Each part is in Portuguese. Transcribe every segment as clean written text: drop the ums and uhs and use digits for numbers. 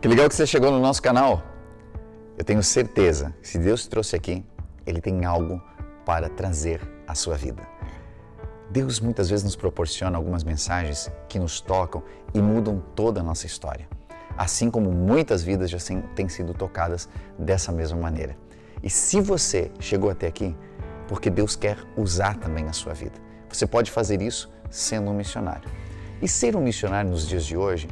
Que legal que você chegou no nosso canal. Eu tenho certeza que se Deus te trouxe aqui, Ele tem algo para trazer à sua vida. Deus muitas vezes nos proporciona algumas mensagens que nos tocam e mudam toda a nossa história. Assim como muitas vidas já têm sido tocadas dessa mesma maneira. E se você chegou até aqui, porque Deus quer usar também a sua vida. Você pode fazer isso sendo um missionário. E ser um missionário nos dias de hoje,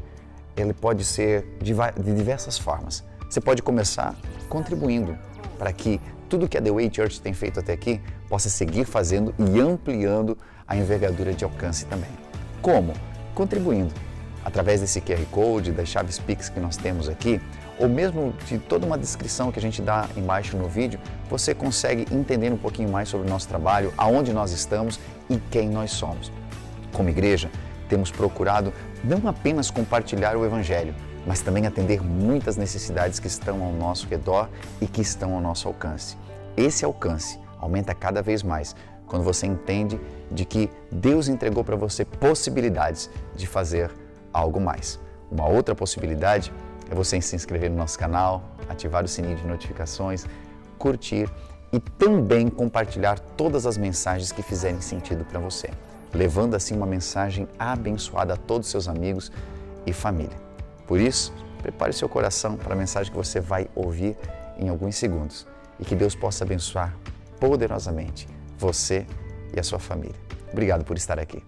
ele pode ser de diversas formas. Você pode começar contribuindo para que tudo que a The Way Church tem feito até aqui possa seguir fazendo e ampliando a envergadura de alcance também. Como? Contribuindo. Através desse QR Code, das chaves Pix que nós temos aqui, ou mesmo de toda uma descrição que a gente dá embaixo no vídeo, você consegue entender um pouquinho mais sobre o nosso trabalho, aonde nós estamos e quem nós somos. Como igreja, temos procurado não apenas compartilhar o Evangelho, mas também atender muitas necessidades que estão ao nosso redor e que estão ao nosso alcance. Esse alcance aumenta cada vez mais quando você entende de que Deus entregou para você possibilidades de fazer algo mais. Uma outra possibilidade é você se inscrever no nosso canal, ativar o sininho de notificações, curtir e também compartilhar todas as mensagens que fizerem sentido para você, levando assim uma mensagem abençoada a todos os seus amigos e família. Por isso, prepare seu coração para a mensagem que você vai ouvir em alguns segundos e que Deus possa abençoar poderosamente você e a sua família. Obrigado por estar aqui.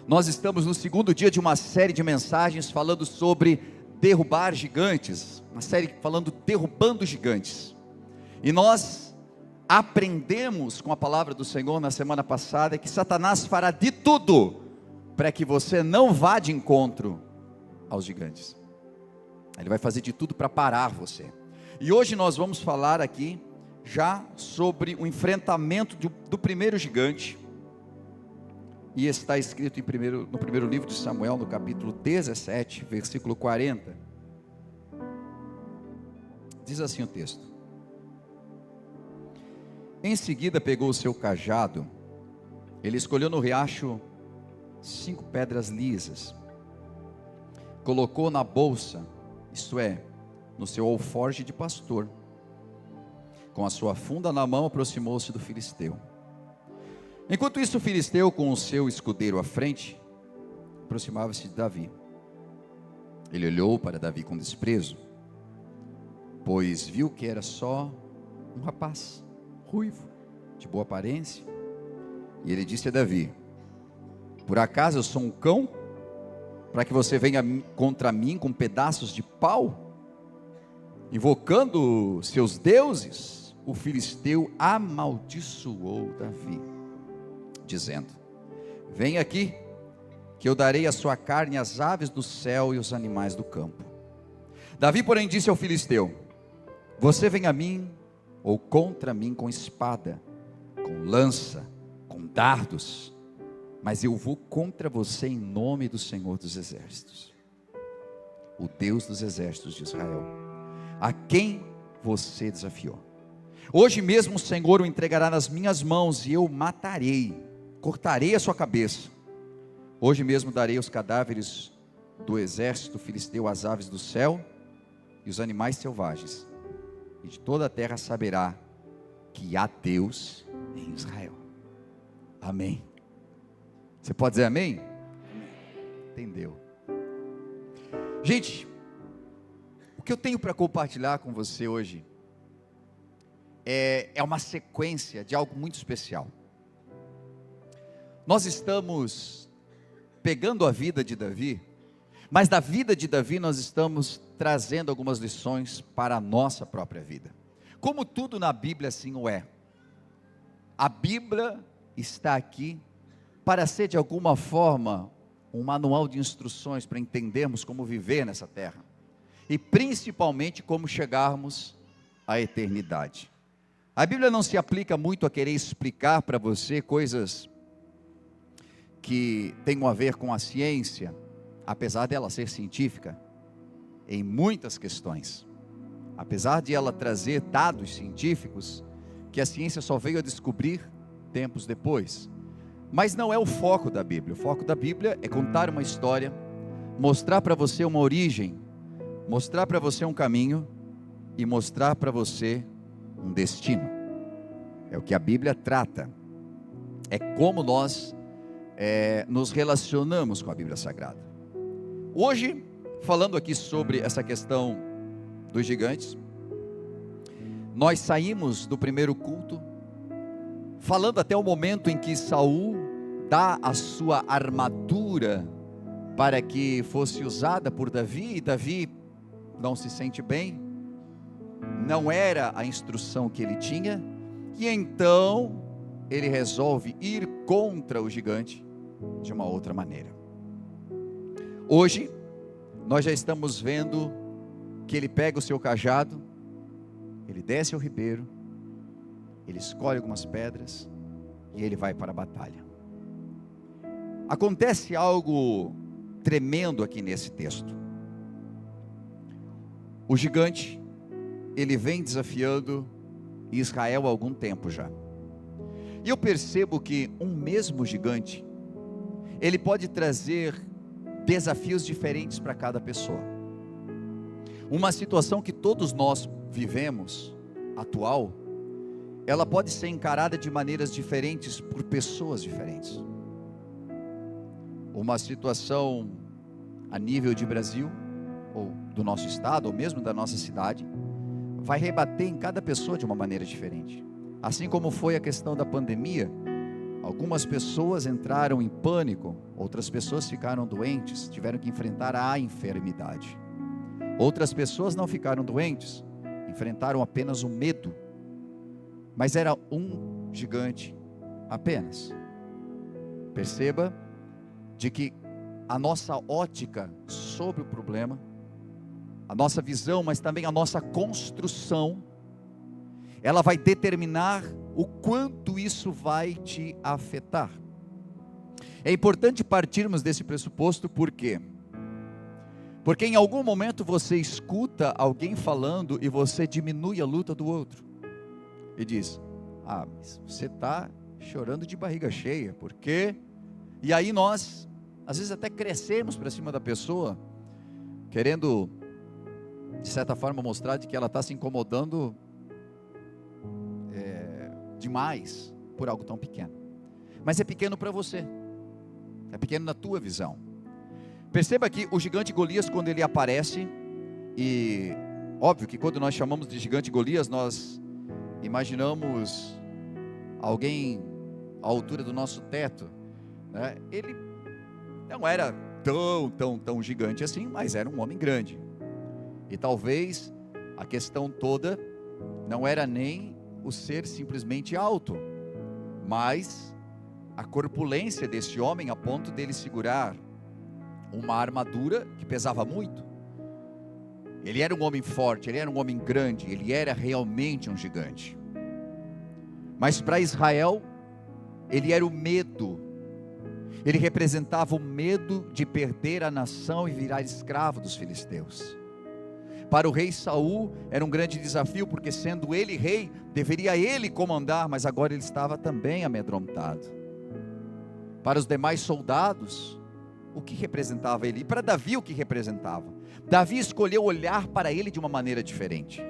Nós estamos no segundo dia de uma série de mensagens falando sobre derrubar gigantes, uma série falando derrubando gigantes. E nós aprendemos com a palavra do Senhor na semana passada que Satanás fará de tudo para que você não vá de encontro aos gigantes. Ele vai fazer de tudo para parar você. E hoje nós vamos falar aqui já sobre o enfrentamento do primeiro gigante. E está escrito no primeiro livro de Samuel, no capítulo 17, versículo 40. Diz assim o texto: Em seguida pegou o seu cajado, ele escolheu no riacho 5 pedras lisas, colocou na bolsa, isto é, no seu alforje de pastor. Com a sua funda na mão, aproximou-se do filisteu. Enquanto isso, o filisteu, com o seu escudeiro à frente, aproximava-se de Davi. Ele olhou para Davi com desprezo, pois viu que era só um rapaz, ruivo, de boa aparência. E ele disse a Davi: Por acaso eu sou um cão, para que você venha contra mim com pedaços de pau? Invocando seus deuses, o filisteu amaldiçoou Davi, dizendo: Vem aqui, que eu darei a sua carne às aves do céu e aos animais do campo. Davi, porém, disse ao filisteu: Você vem a mim, ou contra mim com espada, com lança, com dardos, mas eu vou contra você em nome do Senhor dos Exércitos, o Deus dos Exércitos de Israel, a quem você desafiou. Hoje mesmo o Senhor o entregará nas minhas mãos e eu o matarei, cortarei a sua cabeça. Hoje mesmo darei os cadáveres do exército filisteu às aves do céu e os animais selvagens, e de toda a terra saberá que há Deus em Israel. Amém. Você pode dizer amém? Entendeu? Gente, o que eu tenho para compartilhar com você hoje é uma sequência de algo muito especial. Nós estamos pegando a vida de Davi, mas da vida de Davi nós estamos trazendo algumas lições para a nossa própria vida. Como tudo na Bíblia assim o é. A Bíblia está aqui para ser de alguma forma um manual de instruções para entendermos como viver nessa terra. E principalmente como chegarmos à eternidade. A Bíblia não se aplica muito a querer explicar para você coisas que tenham a ver com a ciência, apesar dela ser científica em muitas questões, apesar de ela trazer dados científicos que a ciência só veio a descobrir tempos depois, mas não é o foco da Bíblia. O foco da Bíblia é contar uma história mostrar para você uma origem, mostrar para você um caminho e mostrar para você um destino. É o que a Bíblia trata. É como nós nos relacionamos com a Bíblia Sagrada. Hoje, falando aqui sobre essa questão dos gigantes, nós saímos do primeiro culto falando até o momento em que Saul dá a sua armadura para que fosse usada por Davi, e Davi não se sente bem, não era a instrução que ele tinha, e então ele resolve ir contra o gigante de uma outra maneira. Hoje, nós já estamos vendo que ele pega o seu cajado, ele desce ao ribeiro, ele escolhe algumas pedras e ele vai para a batalha. Acontece algo tremendo aqui nesse texto. O gigante, ele vem desafiando Israel há algum tempo já. E eu percebo que um mesmo gigante, ele pode trazer desafios diferentes para cada pessoa. Uma situação que todos nós vivemos, atual, ela pode ser encarada de maneiras diferentes por pessoas diferentes. Uma situação a nível de Brasil, ou do nosso estado, ou mesmo da nossa cidade, vai rebater em cada pessoa de uma maneira diferente. Assim como foi a questão da pandemia, algumas pessoas entraram em pânico, outras pessoas ficaram doentes, tiveram que enfrentar a enfermidade. Outras pessoas não ficaram doentes, enfrentaram apenas o medo. Mas era um gigante apenas. Perceba de que a nossa ótica sobre o problema, a nossa visão, mas também a nossa construção, ela vai determinar o quanto isso vai te afetar. É importante partirmos desse pressuposto, por quê? Porque em algum momento você escuta alguém falando e você diminui a luta do outro. E diz, mas você está chorando de barriga cheia, por quê? E aí nós, às vezes até crescemos para cima da pessoa, querendo, de certa forma, mostrar de que ela está se incomodando demais por algo tão pequeno. Mas é pequeno para você, é pequeno na tua visão. Perceba que o gigante Golias, quando ele aparece, e óbvio que quando nós chamamos de gigante Golias, nós imaginamos alguém à altura do nosso teto, né? Ele não era tão gigante assim, mas era um homem grande. E talvez a questão toda não era nem o ser simplesmente alto, mas a corpulência desse homem a ponto dele segurar uma armadura que pesava muito. Ele era um homem forte, ele era um homem grande, ele era realmente um gigante. Mas para Israel, ele era o medo. Ele representava o medo de perder a nação e virar escravo dos filisteus. Para o rei Saul era um grande desafio, porque sendo ele rei, deveria ele comandar, mas agora ele estava também amedrontado. Para os demais soldados, o que representava ele? E para Davi, o que representava? Davi escolheu olhar para ele de uma maneira diferente.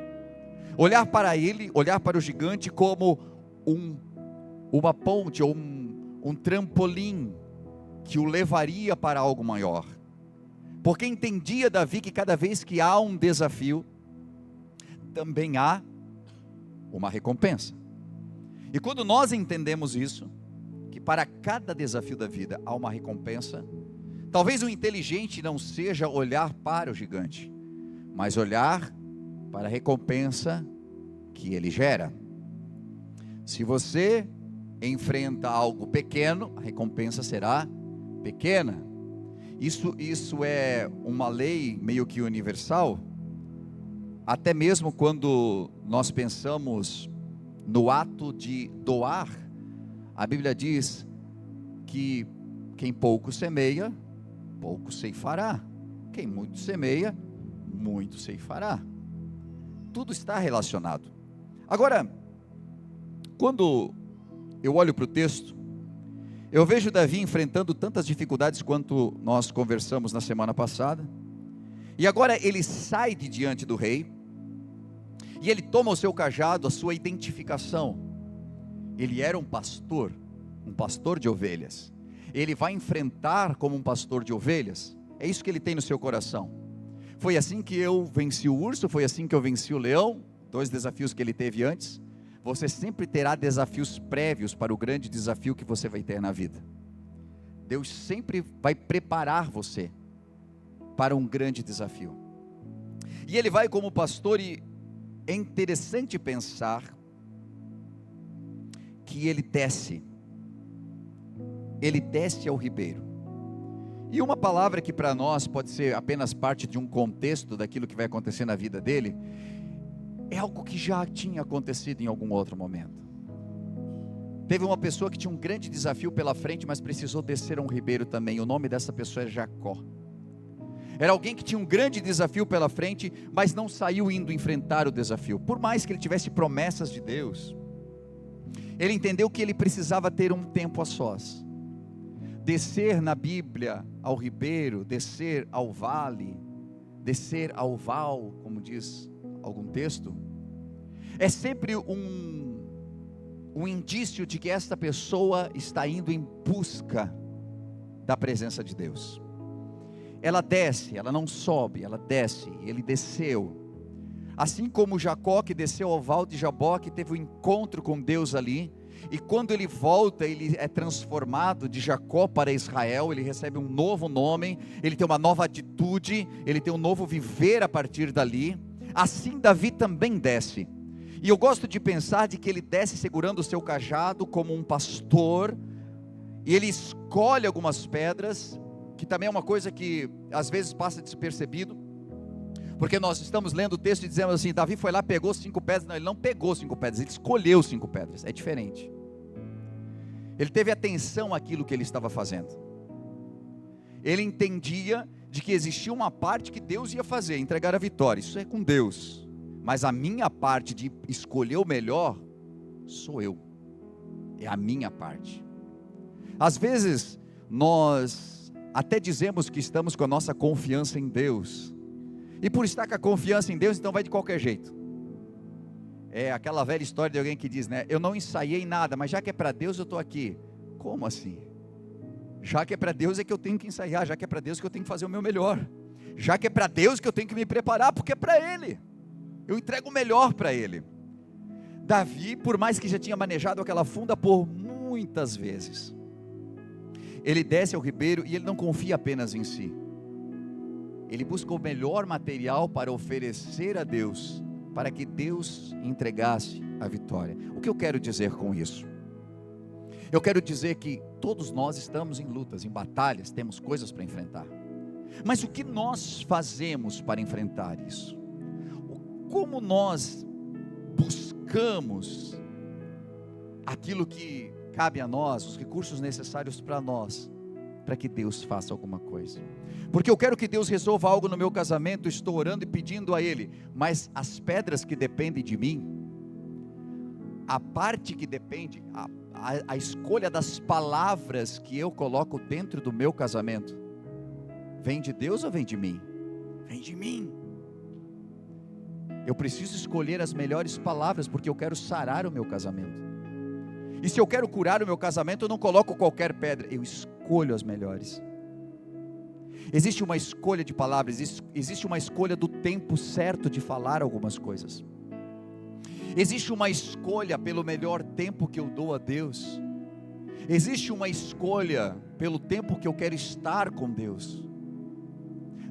Olhar para ele, olhar para o gigante como uma ponte ou um trampolim que o levaria para algo maior. Porque entendia Davi que cada vez que há um desafio, também há uma recompensa. E quando nós entendemos isso, que para cada desafio da vida há uma recompensa, talvez o inteligente não seja olhar para o gigante, mas olhar para a recompensa que ele gera. Se você enfrenta algo pequeno, a recompensa será pequena. Isso é uma lei meio que universal. Até mesmo quando nós pensamos no ato de doar, a Bíblia diz que quem pouco semeia, pouco ceifará. Quem muito semeia, muito ceifará. Tudo está relacionado. Agora, quando eu olho para o texto, Eu vejo Davi enfrentando tantas dificuldades quanto nós conversamos na semana passada. E agora ele sai de diante do rei, e ele toma o seu cajado, a sua identificação. Ele era um pastor de ovelhas. Ele vai enfrentar como um pastor de ovelhas. É isso que ele tem no seu coração. Foi assim que eu venci o urso, foi assim que eu venci o leão, 2 desafios que ele teve antes. Você sempre terá desafios prévios para o grande desafio que você vai ter na vida. Deus sempre vai preparar você para um grande desafio. E ele vai como pastor, e é interessante pensar que ele desce ao ribeiro. E uma palavra que para nós pode ser apenas parte de um contexto daquilo que vai acontecer na vida dele, é algo que já tinha acontecido em algum outro momento. Teve uma pessoa que tinha um grande desafio pela frente, mas precisou descer a um ribeiro também. O nome dessa pessoa é Jacó. Era alguém que tinha um grande desafio pela frente, mas não saiu indo enfrentar o desafio. Por mais que ele tivesse promessas de Deus, ele entendeu que ele precisava ter um tempo a sós. Descer na Bíblia ao ribeiro, descer ao vale, descer ao val, como diz algum texto, é sempre um indício de que esta pessoa está indo em busca da presença de Deus. Ela desce, ela não sobe, ela desce. Ele desceu, assim como Jacó, que desceu ao val de Jaboque, teve um encontro com Deus ali, e quando ele volta, ele é transformado de Jacó para Israel. Ele recebe um novo nome, ele tem uma nova atitude, ele tem um novo viver a partir dali. Assim Davi também desce, e eu gosto de pensar de que ele desce segurando o seu cajado como um pastor, e ele escolhe algumas pedras, que também é uma coisa que às vezes passa despercebido, porque nós estamos lendo o texto e dizemos assim: Davi foi lá, pegou 5 pedras. Não, ele não pegou 5 pedras, ele escolheu 5 pedras, é diferente. Ele teve atenção àquilo que ele estava fazendo. Ele entendia de que existia uma parte que Deus ia fazer, entregar a vitória, isso é com Deus, mas a minha parte de escolher o melhor, sou eu, é a minha parte. Às vezes, nós até dizemos que estamos com a nossa confiança em Deus, e por estar com a confiança em Deus, então vai de qualquer jeito. É aquela velha história de alguém que diz, né? Eu não ensaiei nada, mas já que é para Deus eu estou aqui. Como assim? Já que é para Deus é que eu tenho que ensaiar, já que é para Deus que eu tenho que fazer o meu melhor, já que é para Deus que eu tenho que me preparar, porque é para Ele, eu entrego o melhor para Ele. Davi, por mais que já tinha manejado aquela funda por muitas vezes, ele desce ao ribeiro e ele não confia apenas em si, ele busca o melhor material para oferecer a Deus, para que Deus entregasse a vitória. O que eu quero dizer com isso? Eu quero dizer que todos nós estamos em lutas, em batalhas, temos coisas para enfrentar. Mas o que nós fazemos para enfrentar isso? Como nós buscamos aquilo que cabe a nós, os recursos necessários para nós, para que Deus faça alguma coisa? Porque eu quero que Deus resolva algo no meu casamento, estou orando e pedindo a Ele, mas as pedras que dependem de mim, a parte que depende, a escolha das palavras que eu coloco dentro do meu casamento, vem de Deus ou vem de mim? Vem de mim. Eu preciso escolher as melhores palavras, porque eu quero sarar o meu casamento. E se eu quero curar o meu casamento, eu não coloco qualquer pedra, eu escolho as melhores. Existe uma escolha de palavras, existe uma escolha do tempo certo de falar algumas coisas. Existe uma escolha pelo melhor tempo que eu dou a Deus. Existe uma escolha pelo tempo que eu quero estar com Deus.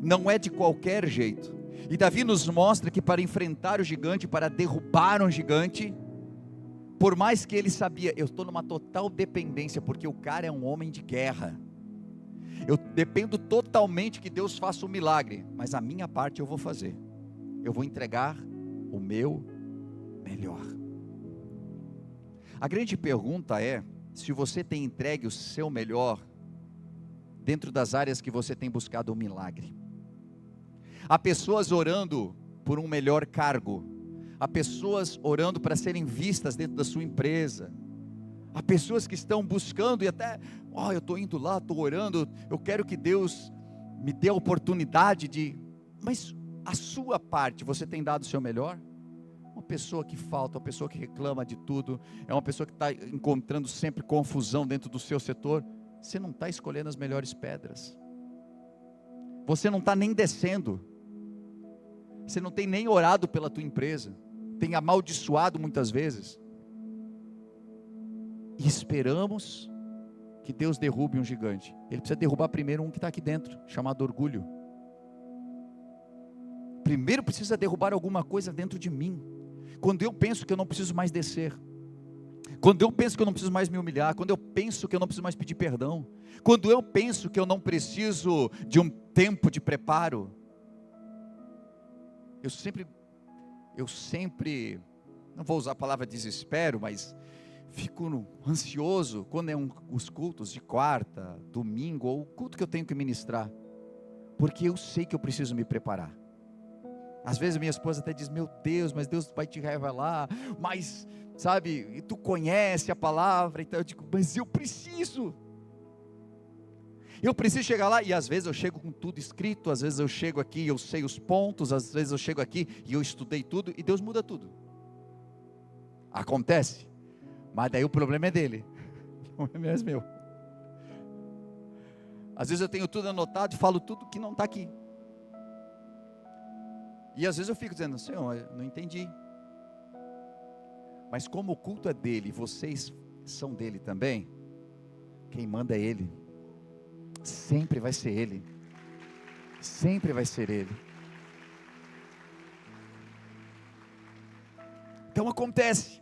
Não é de qualquer jeito. E Davi nos mostra que para enfrentar o gigante, para derrubar um gigante, por mais que ele sabia, eu estou numa total dependência, porque o cara é um homem de guerra. Eu dependo totalmente que Deus faça um milagre, mas a minha parte eu vou fazer. Eu vou entregar o meu melhor. A grande pergunta é, se você tem entregue o seu melhor, dentro das áreas que você tem buscado um milagre. Há pessoas orando por um melhor cargo, há pessoas orando para serem vistas dentro da sua empresa, há pessoas que estão buscando, e até eu estou indo lá, estou orando, eu quero que Deus me dê a oportunidade de... Mas a sua parte, você tem dado o seu melhor? Uma pessoa que falta, uma pessoa que reclama de tudo, é uma pessoa que está encontrando sempre confusão dentro do seu setor. Você não está escolhendo as melhores pedras. Você não está nem descendo. Você não tem nem orado pela tua empresa. Tem amaldiçoado muitas vezes. E esperamos que Deus derrube um gigante. Ele precisa derrubar primeiro um que está aqui dentro, chamado orgulho. Primeiro precisa derrubar alguma coisa dentro de mim. Quando eu penso que eu não preciso mais descer, quando eu penso que eu não preciso mais me humilhar, quando eu penso que eu não preciso mais pedir perdão, quando eu penso que eu não preciso de um tempo de preparo, eu sempre, não vou usar a palavra desespero, mas fico ansioso quando os cultos de quarta, domingo, ou o culto que eu tenho que ministrar, porque eu sei que eu preciso me preparar. Às vezes minha esposa até diz, meu Deus, mas Deus vai te revelar, mas, sabe, e tu conhece a palavra, então eu digo, mas eu preciso chegar lá, e às vezes eu chego com tudo escrito, às vezes eu chego aqui e eu sei os pontos, às vezes eu chego aqui e eu estudei tudo, e Deus muda tudo. Acontece, mas daí o problema é dele, não é mesmo meu. Às vezes eu tenho tudo anotado e falo tudo que não está aqui. E às vezes eu fico dizendo, Senhor, eu não entendi. Mas como o culto é dele, vocês são dele também, quem manda é ele. Sempre vai ser ele. Sempre vai ser ele. Então acontece.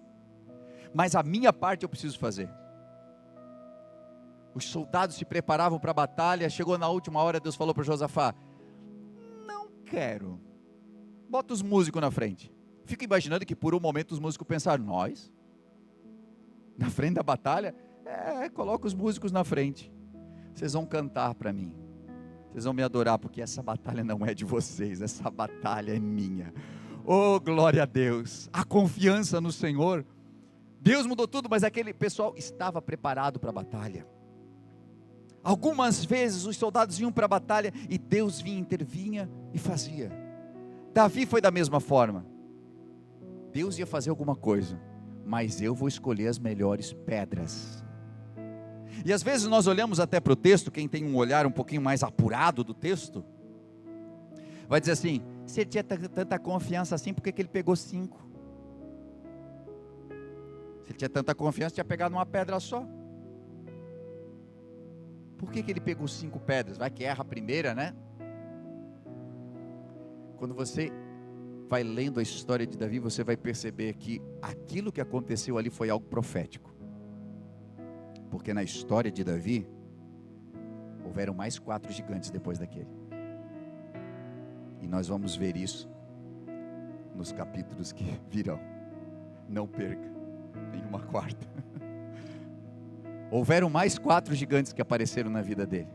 Mas a minha parte eu preciso fazer. Os soldados se preparavam para a batalha, chegou na última hora, Deus falou para Josafá, não quero. Bota os músicos na frente. Fico imaginando que por um momento os músicos pensaram, nós? Na frente da batalha? Coloca os músicos na frente. Vocês vão cantar para mim. Vocês vão me adorar, porque essa batalha não é de vocês, essa batalha é minha. Oh, glória a Deus. A confiança no Senhor. Deus mudou tudo, mas aquele pessoal estava preparado para a batalha. Algumas vezes os soldados iam para a batalha e Deus vinha, intervinha e fazia. Davi foi da mesma forma. Deus ia fazer alguma coisa, mas eu vou escolher as melhores pedras. E às vezes nós olhamos até para o texto, quem tem um olhar um pouquinho mais apurado do texto, vai dizer assim, se ele tinha tanta confiança assim, por que ele pegou 5? Se ele tinha tanta confiança, tinha pegado uma pedra só. Por que ele pegou 5 pedras? Vai que erra a primeira, né? Quando você vai lendo a história de Davi, você vai perceber que aquilo que aconteceu ali foi algo profético. Porque na história de Davi, houveram mais 4 gigantes depois daquele. E nós vamos ver isso nos capítulos que virão. Não perca, nenhuma quarta. Houveram mais 4 gigantes que apareceram na vida dele.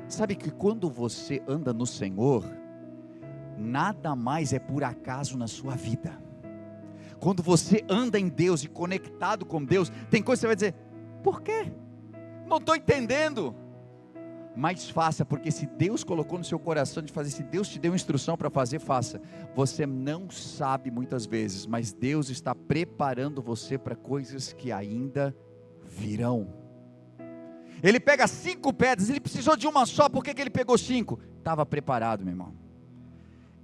Sabe que quando você anda no Senhor, nada mais é por acaso na sua vida. Quando você anda em Deus e conectado com Deus, tem coisa que você vai dizer, por quê? Não estou entendendo. Mas faça, porque se Deus colocou no seu coração de fazer, se Deus te deu instrução para fazer, faça. Você não sabe muitas vezes, mas Deus está preparando você para coisas que ainda virão. Ele pega 5 pedras, ele precisou de uma só, por que ele pegou 5? Estava preparado, meu irmão.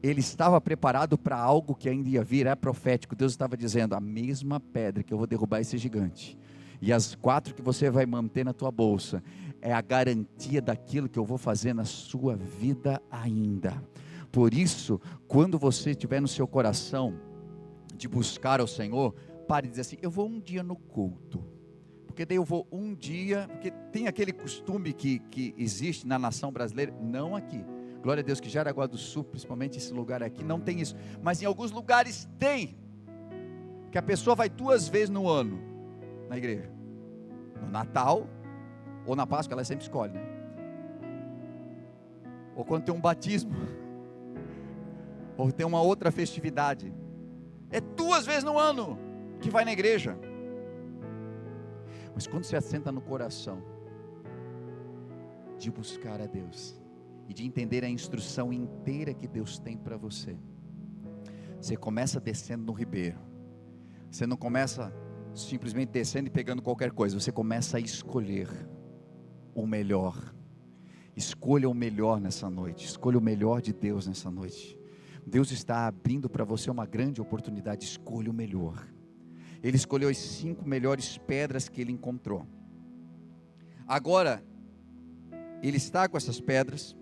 Ele estava preparado para algo que ainda ia vir, é profético. Deus estava dizendo, a mesma pedra que eu vou derrubar esse gigante, e as 4 que você vai manter na tua bolsa, é a garantia daquilo que eu vou fazer na sua vida ainda. Por isso, quando você estiver no seu coração, de buscar ao Senhor, pare de dizer assim, eu vou um dia no culto, porque daí eu vou um dia, porque tem aquele costume que existe na nação brasileira, não aqui, glória a Deus que Jaraguá do Sul, principalmente esse lugar aqui, não tem isso, mas em alguns lugares tem, que a pessoa vai 2 vezes no ano, na igreja, no Natal, ou na Páscoa, ela sempre escolhe, né? Ou quando tem um batismo, ou tem uma outra festividade, é 2 vezes no ano, que vai na igreja, mas quando você assenta no coração, de buscar a Deus e de entender a instrução inteira que Deus tem para você. Você começa descendo no ribeiro. Você não começa simplesmente descendo e pegando qualquer coisa. Você começa a escolher o melhor. Escolha o melhor nessa noite. Escolha o melhor de Deus nessa noite. Deus está abrindo para você uma grande oportunidade. Escolha o melhor. Ele escolheu as 5 melhores pedras que ele encontrou. Agora, ele está com essas pedras.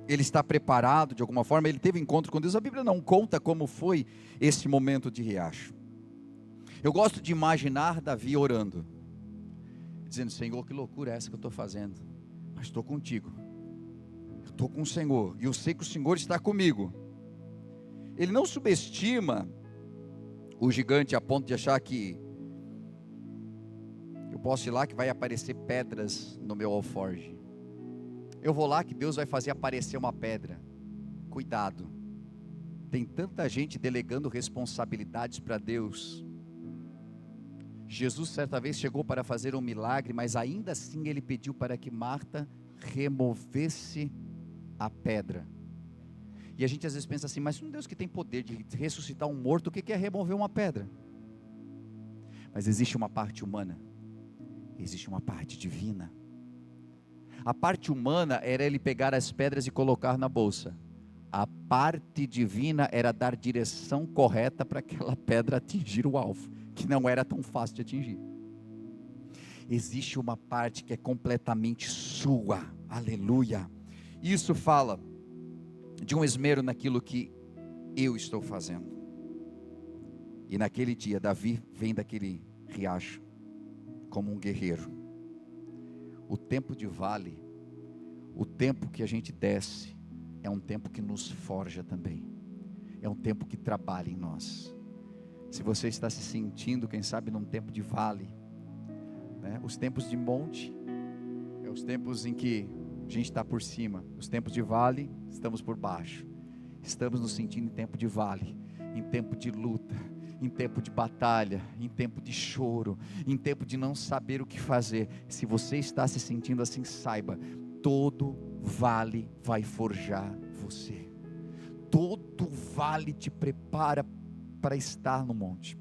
Ele está preparado de alguma forma. Ele teve encontro com Deus. A Bíblia não conta como foi esse momento de riacho. Eu gosto de imaginar Davi orando, dizendo: Senhor, que loucura é essa que eu estou fazendo? Mas estou contigo. Eu estou com o Senhor. E eu sei que o Senhor está comigo. Ele não subestima o gigante a ponto de achar que eu posso ir lá que vai aparecer pedras no meu alforje. Eu vou lá que Deus vai fazer aparecer uma pedra. Cuidado. Tem tanta gente delegando responsabilidades para Deus. Jesus certa vez chegou para fazer um milagre, mas ainda assim ele pediu para que Marta removesse a pedra. E a gente às vezes pensa assim: mas um Deus que tem poder de ressuscitar um morto, o que é remover uma pedra? Mas existe uma parte humana, existe uma parte divina. A parte humana era ele pegar as pedras e colocar na bolsa. A parte divina era dar direção correta para aquela pedra atingir o alvo, que não era tão fácil de atingir. Existe uma parte que é completamente sua, aleluia. Isso fala de um esmero naquilo que eu estou fazendo. E naquele dia, Davi vem daquele riacho como um guerreiro. O tempo de vale, o tempo que a gente desce, é um tempo que nos forja também. É um tempo que trabalha em nós. Se você está se sentindo, quem sabe, num tempo de vale, né? Os tempos de monte, é os tempos em que a gente está por cima. Os tempos de vale, estamos por baixo. Estamos nos sentindo em tempo de vale, em tempo de luta, em tempo de batalha, em tempo de choro, em tempo de não saber o que fazer. Se você está se sentindo assim, saiba, todo vale vai forjar você. Todo vale te prepara para estar no monte.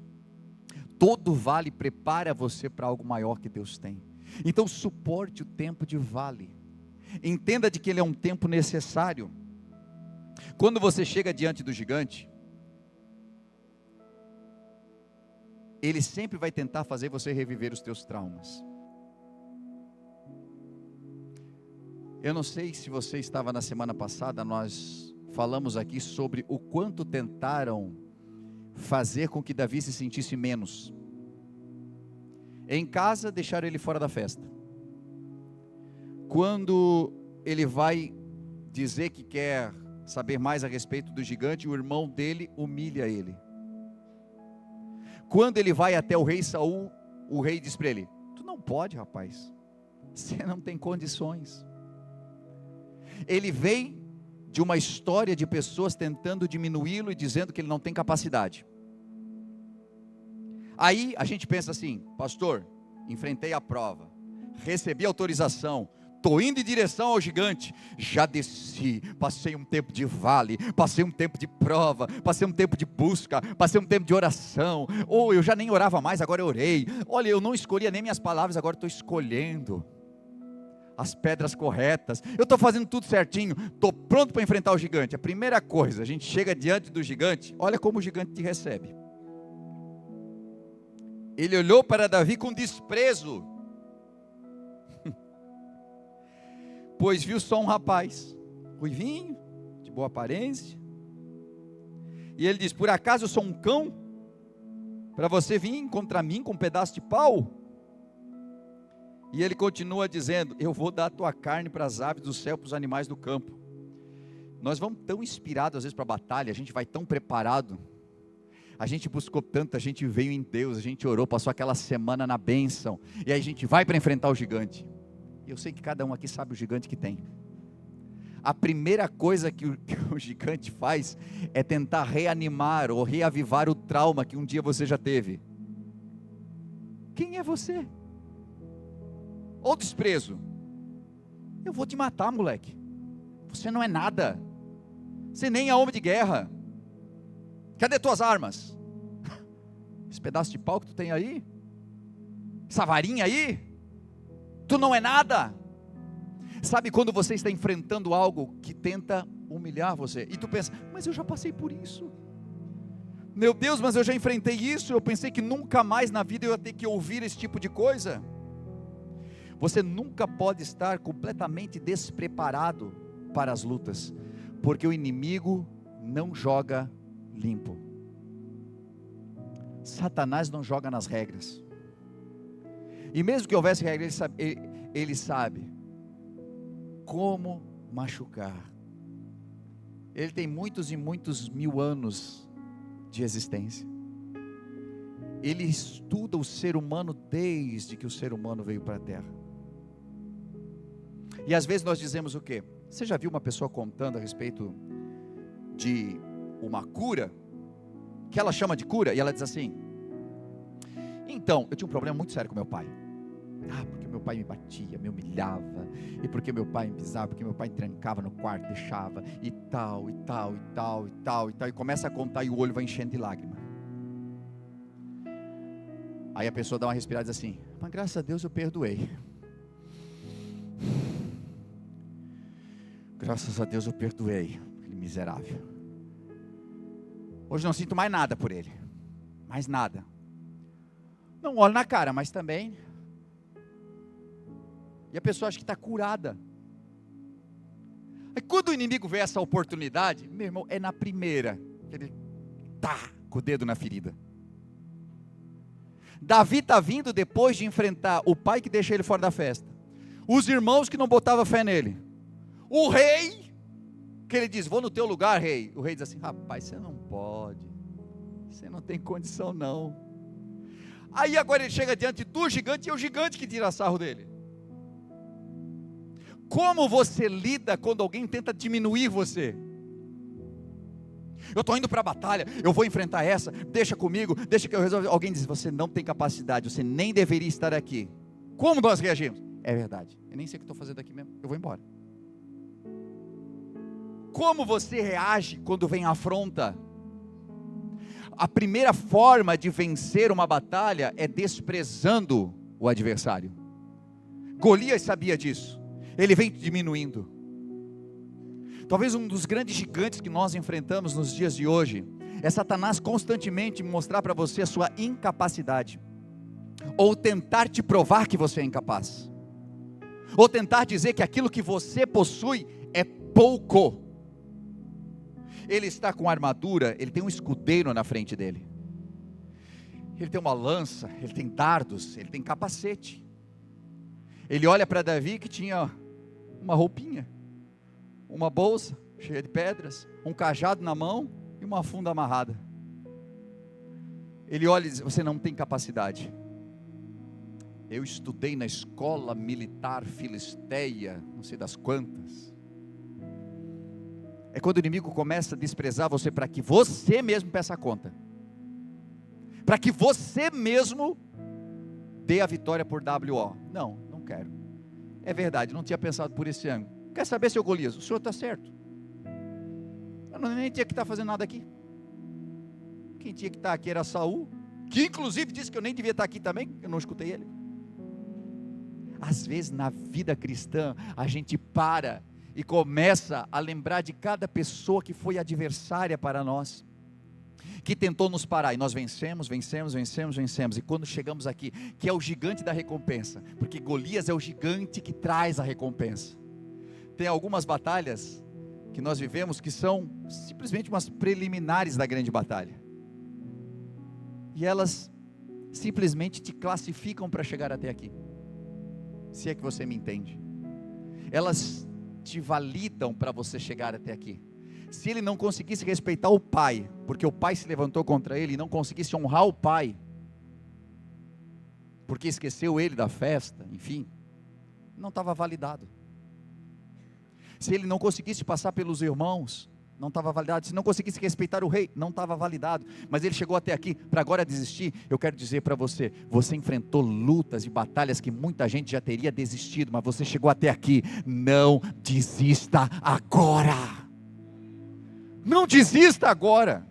Todo vale prepara você para algo maior que Deus tem. Então suporte o tempo de vale. Entenda de que ele é um tempo necessário. Quando você chega diante do gigante, ele sempre vai tentar fazer você reviver os teus traumas. Eu não sei se você estava na semana passada, nós falamos aqui sobre o quanto tentaram fazer com que Davi se sentisse menos. Em casa, deixaram ele fora da festa. Quando ele vai dizer que quer saber mais a respeito do gigante, o irmão dele humilha ele. Quando ele vai até o rei Saul, o rei diz para ele: tu não pode, rapaz, você não tem condições. Ele vem de uma história de pessoas tentando diminuí-lo e dizendo que ele não tem capacidade. Aí a gente pensa assim: pastor, enfrentei a prova, recebi autorização, estou indo em direção ao gigante, já desci, passei um tempo de vale, passei um tempo de prova, passei um tempo de busca, passei um tempo de oração, ou eu já nem orava mais, agora eu orei, olha, eu não escolhia nem minhas palavras, agora estou escolhendo as pedras corretas, eu estou fazendo tudo certinho, estou pronto para enfrentar o gigante. A primeira coisa, a gente chega diante do gigante, olha como o gigante te recebe. Ele olhou para Davi com desprezo, pois viu só um rapaz, ruivinho, de boa aparência, e ele diz: por acaso eu sou um cão, para você vir contra mim com um pedaço de pau? E ele continua dizendo: eu vou dar a tua carne para as aves do céu, para os animais do campo. Nós vamos tão inspirados às vezes para a batalha, a gente vai tão preparado, a gente buscou tanto, a gente veio em Deus, a gente orou, passou aquela semana na bênção, e aí a gente vai para enfrentar o gigante. Eu sei que cada um aqui sabe o gigante que tem. A primeira coisa que o gigante faz é tentar reanimar ou reavivar o trauma que um dia você já teve. Quem é você? Ou desprezo. eu vou te matar, moleque. Você não é nada. Você nem é homem de guerra. Cadê tuas armas? Esse pedaço de pau que tu tem aí? Essa varinha aí? Tu não é nada. Sabe quando você está enfrentando algo que tenta humilhar você, e tu pensa, mas eu já passei por isso. Meu Deus, mas eu já enfrentei isso. Eu pensei que nunca mais na vida eu ia ter que ouvir esse tipo de coisa. Você nunca pode estar completamente despreparado para as lutas, porque o inimigo não joga limpo. Satanás não joga nas regras. E mesmo que houvesse regra, ele sabe como machucar. Ele tem muitos e muitos mil anos de existência. Ele estuda o ser humano desde que o ser humano veio para a terra. E às vezes nós dizemos o quê? Você já viu uma pessoa contando a respeito de uma cura, que ela chama de cura, e ela diz assim: então, eu tinha um problema muito sério com meu pai. Porque meu pai me batia, me humilhava, e porque meu pai me pisava, porque meu pai trancava no quarto, deixava, e tal, e tal, e tal, e tal, e tal, e começa a contar e o olho vai enchendo de lágrima. Aí a pessoa dá uma respirada e diz assim: mas graças a Deus eu perdoei. Graças a Deus eu perdoei aquele miserável. Hoje não sinto mais nada por ele, mais nada. Não olho na cara, mas também. E a pessoa acha que está curada. Aí quando o inimigo vê essa oportunidade, meu irmão, é na primeira que ele com o dedo na ferida. Davi está vindo depois de enfrentar o pai que deixa ele fora da festa, os irmãos que não botavam fé nele, o rei, que ele diz: vou no teu lugar, rei. O rei diz assim: rapaz, você não pode, você não tem condição não. Aí agora ele chega diante do gigante, e é o gigante que tira sarro dele. Como você lida quando alguém tenta diminuir você? Eu estou indo para a batalha, eu vou enfrentar essa, deixa comigo, deixa que eu resolva. Alguém diz: você não tem capacidade, você nem deveria estar aqui. Como nós reagimos? É verdade, eu nem sei o que estou fazendo aqui mesmo, eu vou embora. Como você reage quando vem a afronta? A primeira forma de vencer uma batalha é desprezando o adversário. Golias sabia disso. Ele vem diminuindo. Talvez um dos grandes gigantes que nós enfrentamos nos dias de hoje é Satanás constantemente mostrar para você a sua incapacidade, ou tentar te provar que você é incapaz, ou tentar dizer que aquilo que você possui é pouco. Ele está com armadura, ele tem um escudeiro na frente dele, ele tem uma lança, ele tem dardos, ele tem capacete. Ele olha para Davi, que tinha uma roupinha, uma bolsa cheia de pedras, um cajado na mão e uma funda amarrada. Ele olha e diz: você não tem capacidade. Eu estudei na escola militar filisteia, não sei das quantas. É quando o inimigo começa a desprezar você, para que você mesmo peça a conta, para que você mesmo dê a vitória por WO. Não quero. É verdade, não tinha pensado por esse ângulo. Quer saber, seu Golias? O senhor está certo. Eu nem tinha que estar fazendo nada aqui. Quem tinha que estar aqui era Saul, que inclusive disse que eu nem devia estar aqui também, eu não escutei ele. Às vezes na vida cristã a gente para e começa a lembrar de cada pessoa que foi adversária para nós, que tentou nos parar, e nós vencemos, e quando chegamos aqui, que é o gigante da recompensa, porque Golias é o gigante que traz a recompensa. Tem algumas batalhas que nós vivemos que são simplesmente umas preliminares da grande batalha, e elas simplesmente te classificam para chegar até aqui, se é que você me entende. Elas te validam para você chegar até aqui. Se ele não conseguisse respeitar o pai, porque o pai se levantou contra ele, e não conseguisse honrar o pai, porque esqueceu ele da festa, enfim, não estava validado. Se ele não conseguisse passar pelos irmãos, não estava validado. Se não conseguisse respeitar o rei, não estava validado. Mas ele chegou até aqui, para agora desistir. Eu quero dizer para você, você enfrentou lutas e batalhas que muita gente já teria desistido, mas você chegou até aqui. Não desista agora. Não desista agora.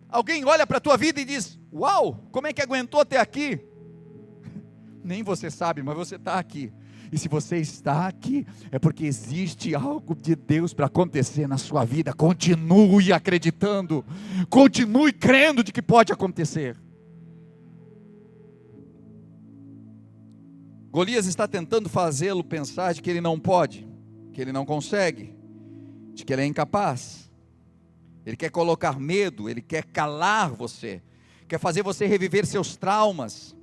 Alguém olha para a tua vida e diz: uau, como é que aguentou até aqui? Nem você sabe, mas você está aqui. E se você está aqui, é porque existe algo de Deus para acontecer na sua vida. Continue acreditando, continue crendo de que pode acontecer. Golias está tentando fazê-lo pensar de que ele não pode, que ele não consegue, de que ele é incapaz. Ele quer colocar medo, ele quer calar você, quer fazer você reviver seus traumas.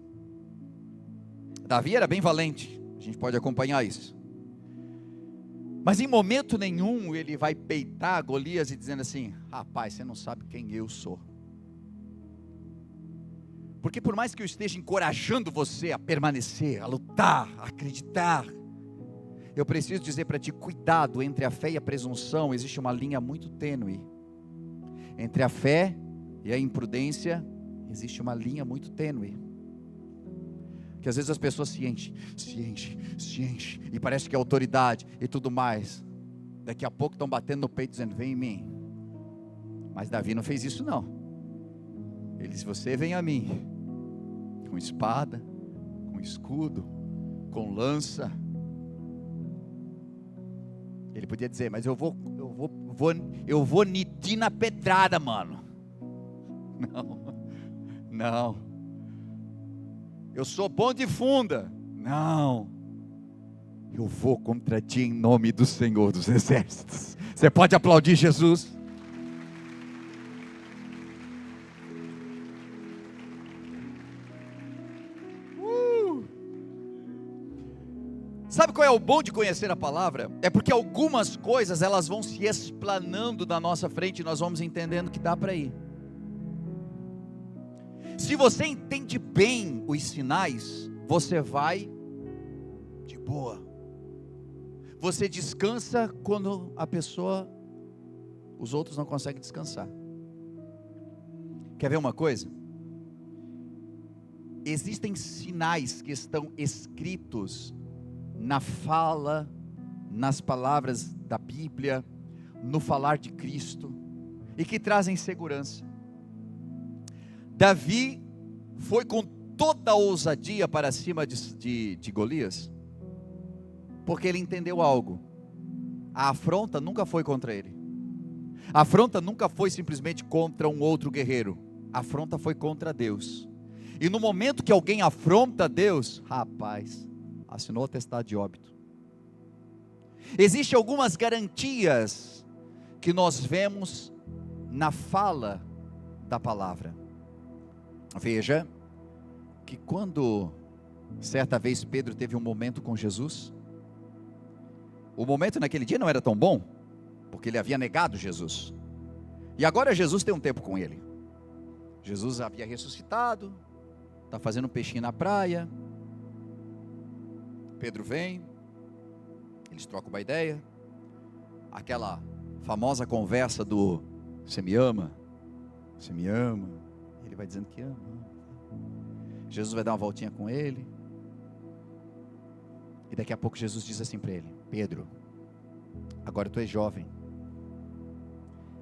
Davi era bem valente. A gente pode acompanhar isso. Mas em momento nenhum ele vai peitar Golias e dizendo assim: rapaz, você não sabe quem eu sou. Porque por mais que eu esteja encorajando você a permanecer, a lutar, a acreditar, eu preciso dizer para ti: cuidado, entre a fé e a presunção existe uma linha muito tênue. Entre a fé e a imprudência existe uma linha muito tênue. Que às vezes as pessoas se enchem, e parece que é autoridade e tudo mais. Daqui a pouco estão batendo no peito dizendo: vem em mim. Mas Davi não fez isso não. Ele disse: você vem a mim, com espada, com escudo, com lança. Ele podia dizer: mas eu vou nitir na pedrada, mano. Não. Eu sou bom de funda. Não. Eu vou contra ti em nome do Senhor dos Exércitos. Você pode aplaudir Jesus? Sabe qual é o bom de conhecer a palavra? É porque algumas coisas elas vão se explanando na nossa frente e nós vamos entendendo que dá para ir. Se você entende bem os sinais, você vai de boa. Você descansa quando os outros não conseguem descansar. Quer ver uma coisa? Existem sinais que estão escritos na fala, nas palavras da Bíblia, no falar de Cristo, e que trazem segurança. Davi foi com toda a ousadia para cima de Golias, porque ele entendeu algo: a afronta nunca foi contra ele, a afronta nunca foi simplesmente contra um outro guerreiro, a afronta foi contra Deus. E no momento que alguém afronta Deus, rapaz, assinou o atestado de óbito. Existem algumas garantias que nós vemos na fala da palavra. Veja que quando certa vez Pedro teve um momento com Jesus, o momento naquele dia não era tão bom, porque ele havia negado Jesus, e agora Jesus tem um tempo com ele. Jesus havia ressuscitado, está fazendo um peixinho na praia. Pedro vem, eles trocam uma ideia, aquela famosa conversa do: você me ama? Você me ama? Ele vai dizendo que ama. Jesus vai dar uma voltinha com ele, e daqui a pouco Jesus diz assim para ele: Pedro, agora tu és jovem,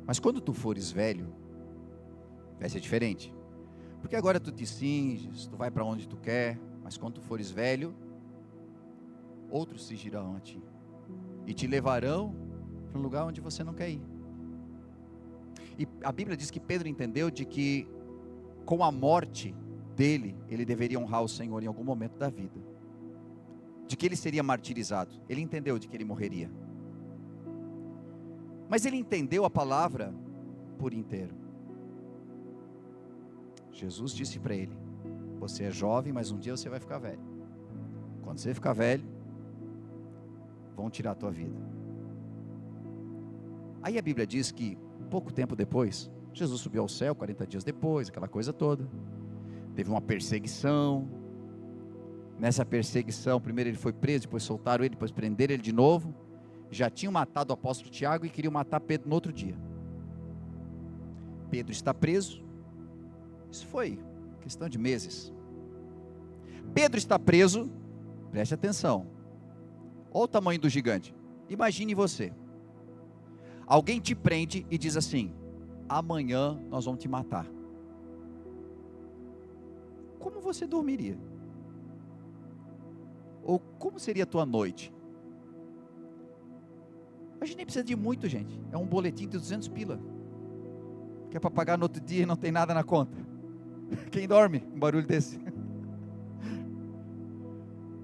mas quando tu fores velho, vai ser diferente, porque agora tu te cinges, tu vai para onde tu quer, mas quando tu fores velho, outros se girarão a ti, e te levarão para um lugar onde você não quer ir. E a Bíblia diz que Pedro entendeu de que com a morte dele, ele deveria honrar o Senhor em algum momento da vida, de que ele seria martirizado. Ele entendeu de que ele morreria, mas ele entendeu a palavra por inteiro. Jesus disse para ele: você é jovem, mas um dia você vai ficar velho. Quando você ficar velho, vão tirar a tua vida. Aí a Bíblia diz que pouco tempo depois, Jesus subiu ao céu, 40 dias depois, aquela coisa toda. Teve uma perseguição. Nessa perseguição, primeiro ele foi preso, depois soltaram ele, depois prenderam ele de novo. já tinham matado o apóstolo Tiago e queriam matar Pedro no outro dia. Pedro está preso. Isso foi questão de meses. Pedro está preso, preste atenção. Olha o tamanho do gigante. Imagine você. Alguém te prende e diz assim: amanhã nós vamos te matar. Como você dormiria? Ou como seria a tua noite? A gente nem precisa de muito, gente. É um boletim de 200 pila. Que é para pagar no outro dia e não tem nada na conta. Quem dorme com um barulho desse?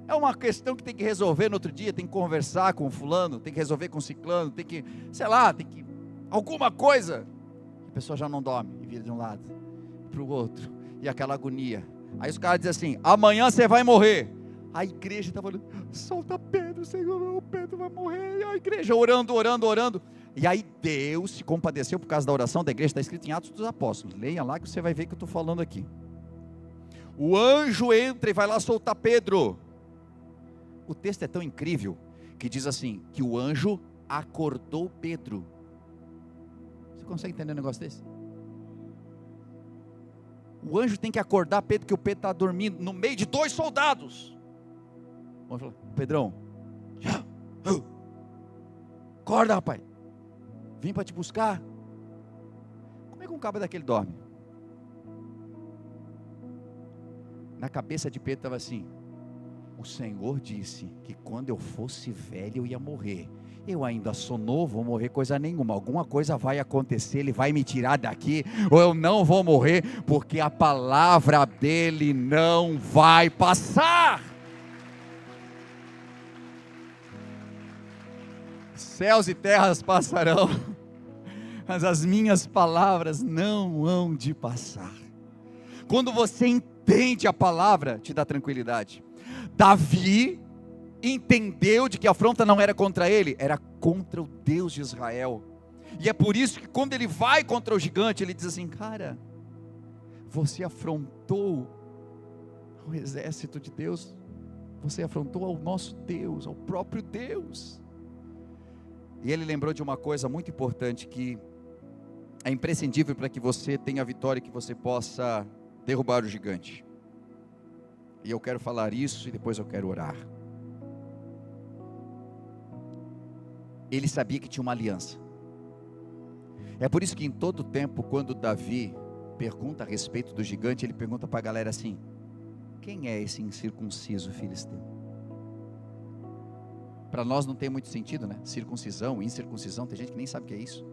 É uma questão que tem que resolver no outro dia, tem que conversar com o fulano, tem que resolver com o ciclano, tem que, sei lá, tem que, alguma coisa. A pessoa já não dorme, e vira de um lado, para o outro, e aquela agonia. Aí os caras dizem assim: amanhã você vai morrer. A igreja estava olhando: solta Pedro, Senhor, o Pedro vai morrer. E a igreja orando, orando, orando. E aí Deus se compadeceu por causa da oração da igreja, está escrito em Atos dos Apóstolos. Leia lá que você vai ver o que eu estou falando aqui. O anjo entra e vai lá soltar Pedro. O texto é tão incrível que diz assim, que o anjo acordou Pedro. Você consegue entender um negócio desse? O anjo tem que acordar Pedro, que o Pedro está dormindo no meio de 2 soldados. Vamos falar: Pedrão, acorda, rapaz, vim para te buscar. Como é que um cabra daquele dorme? Na cabeça de Pedro estava assim: o Senhor disse que quando eu fosse velho eu ia morrer. Eu ainda sou novo, vou morrer coisa nenhuma. Alguma coisa vai acontecer, Ele vai me tirar daqui, ou eu não vou morrer, porque a palavra dEle não vai passar. Céus e terras passarão, mas as minhas palavras não hão de passar. Quando você entende a palavra, te dá tranquilidade. Davi entendeu de que a afronta não era contra ele, era contra o Deus de Israel. E é por isso que quando ele vai contra o gigante, ele diz assim: cara, você afrontou o exército de Deus, você afrontou ao nosso Deus, ao próprio Deus. E ele lembrou de uma coisa muito importante, que é imprescindível para que você tenha a vitória, que você possa derrubar o gigante. E eu quero falar isso e depois eu quero orar. Ele sabia que tinha uma aliança. É por isso que em todo tempo, quando Davi pergunta a respeito do gigante, ele pergunta para a galera assim: quem é esse incircunciso filisteu? Para nós não tem muito sentido, né? Circuncisão, incircuncisão, tem gente que nem sabe o que é isso.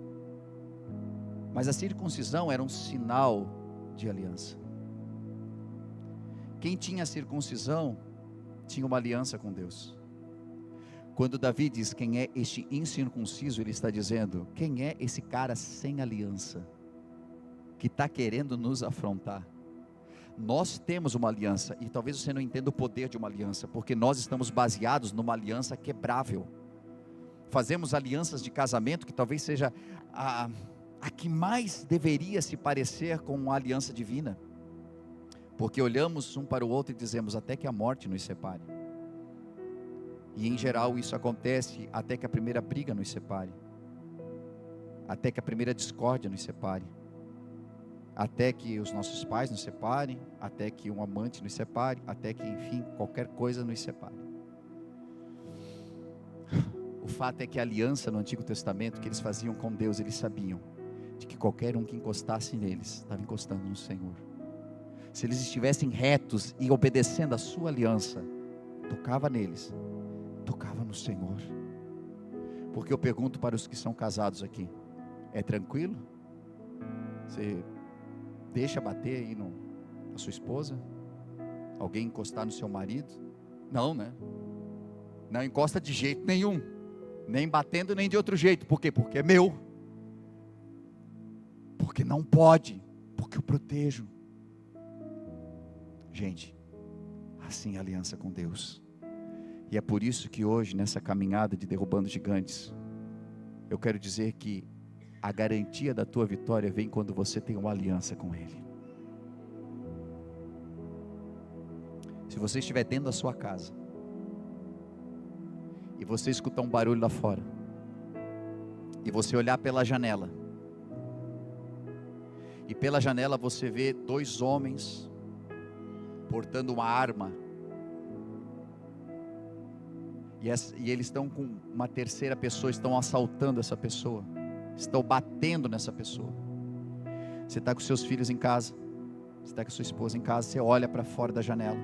Mas a circuncisão era um sinal de aliança. Quem tinha circuncisão tinha uma aliança com Deus. Quando Davi diz quem é este incircunciso, ele está dizendo: quem é esse cara sem aliança, que está querendo nos afrontar? Nós temos uma aliança, e talvez você não entenda o poder de uma aliança, porque nós estamos baseados numa aliança quebrável. Fazemos alianças de casamento que talvez seja a que mais deveria se parecer com a aliança divina. Porque olhamos um para o outro e dizemos: até que a morte nos separe. E em geral isso acontece até que a primeira briga nos separe, até que a primeira discórdia nos separe, até que os nossos pais nos separem, até que um amante nos separe, até que, enfim, qualquer coisa nos separe. O fato é que a aliança no Antigo Testamento que eles faziam com Deus, eles sabiam de que qualquer um que encostasse neles estava encostando no Senhor. Se eles estivessem retos e obedecendo a sua aliança, tocava neles, tocava no Senhor. Porque eu pergunto para os que são casados aqui: é tranquilo? Você deixa bater aí na sua esposa? Alguém encostar no seu marido? Não, né? Não encosta de jeito nenhum, nem batendo nem de outro jeito. Por quê? Porque é meu, porque não pode, porque eu protejo. Gente, assim é a aliança com Deus. E é por isso que hoje, nessa caminhada de derrubando gigantes, eu quero dizer que a garantia da tua vitória vem quando você tem uma aliança com Ele. Se você estiver dentro da sua casa e você escutar um barulho lá fora, e você olhar pela janela, e pela janela você vê 2 homens portando uma arma, e eles estão com uma terceira pessoa, estão assaltando essa pessoa, estão batendo nessa pessoa. Você está com seus filhos em casa, você está com sua esposa em casa, você olha para fora da janela,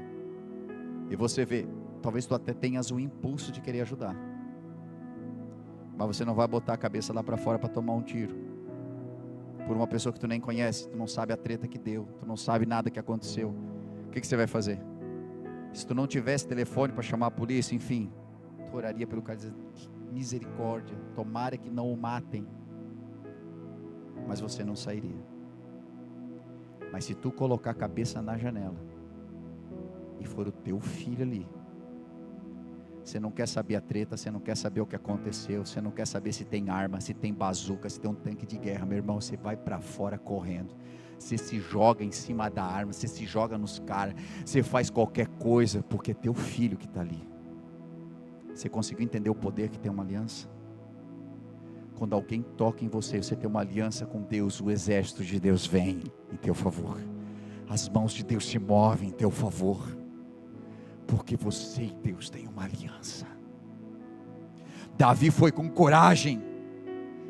e você vê, talvez tu até tenhas o impulso de querer ajudar, mas você não vai botar a cabeça lá para fora para tomar um tiro, por uma pessoa que tu nem conhece, tu não sabe a treta que deu, tu não sabe nada que aconteceu. O que você vai fazer? Se tu não tivesse telefone para chamar a polícia, enfim, tu oraria pelo cara, dizendo, misericórdia, tomara que não o matem, mas você não sairia. Mas se tu colocar a cabeça na janela, e for o teu filho ali, você não quer saber a treta, você não quer saber o que aconteceu, você não quer saber se tem arma, se tem bazuca, se tem um tanque de guerra, meu irmão, você vai para fora correndo, você se joga em cima da arma, você se joga nos caras, você faz qualquer coisa, porque é teu filho que está ali. Você conseguiu entender o poder que tem uma aliança? Quando alguém toca em você, você tem uma aliança com Deus, o exército de Deus vem em teu favor, as mãos de Deus se movem em teu favor, porque você e Deus têm uma aliança. Davi foi com coragem,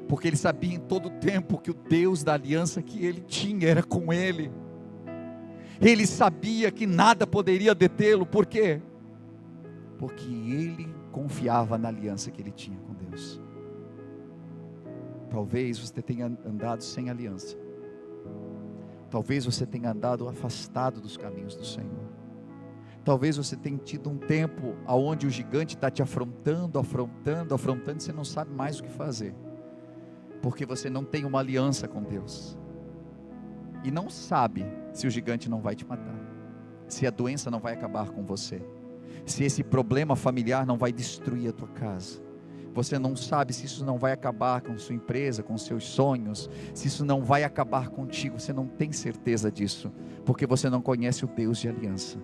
porque ele sabia em todo o tempo que o Deus da aliança que ele tinha era com ele. Ele sabia que nada poderia detê-lo. Por quê? Porque ele confiava na aliança que ele tinha com Deus. Talvez você tenha andado sem aliança, talvez você tenha andado afastado dos caminhos do Senhor. Talvez você tenha tido um tempo onde o gigante está te afrontando, e você não sabe mais o que fazer, porque você não tem uma aliança com Deus, e não sabe se o gigante não vai te matar, se a doença não vai acabar com você, se esse problema familiar não vai destruir a tua casa. Você não sabe se isso não vai acabar com sua empresa, com seus sonhos, se isso não vai acabar contigo, você não tem certeza disso, porque você não conhece o Deus de aliança.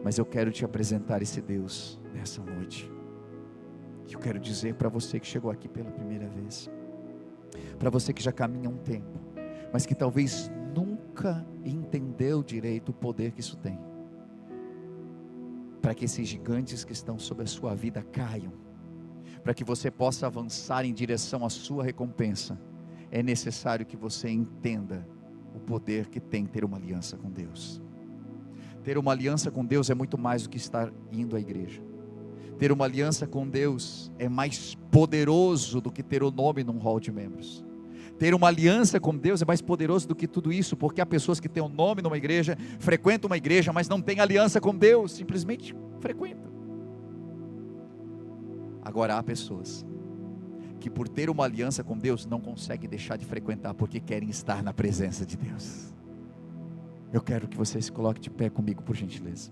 Mas eu quero te apresentar esse Deus nessa noite. Eu quero dizer para você que chegou aqui pela primeira vez, para você que já caminha há um tempo, mas que talvez nunca entendeu direito o poder que isso tem, para que esses gigantes que estão sobre a sua vida caiam, para que você possa avançar em direção à sua recompensa, é necessário que você entenda o poder que tem ter uma aliança com Deus. Ter uma aliança com Deus é muito mais do que estar indo à igreja. Ter uma aliança com Deus é mais poderoso do que ter o nome num hall de membros. Ter uma aliança com Deus é mais poderoso do que tudo isso, porque há pessoas que têm o nome numa igreja, frequentam uma igreja, mas não têm aliança com Deus, simplesmente frequentam. Agora há pessoas que por ter uma aliança com Deus não conseguem deixar de frequentar, porque querem estar na presença de Deus. Eu quero que você se coloque de pé comigo, por gentileza.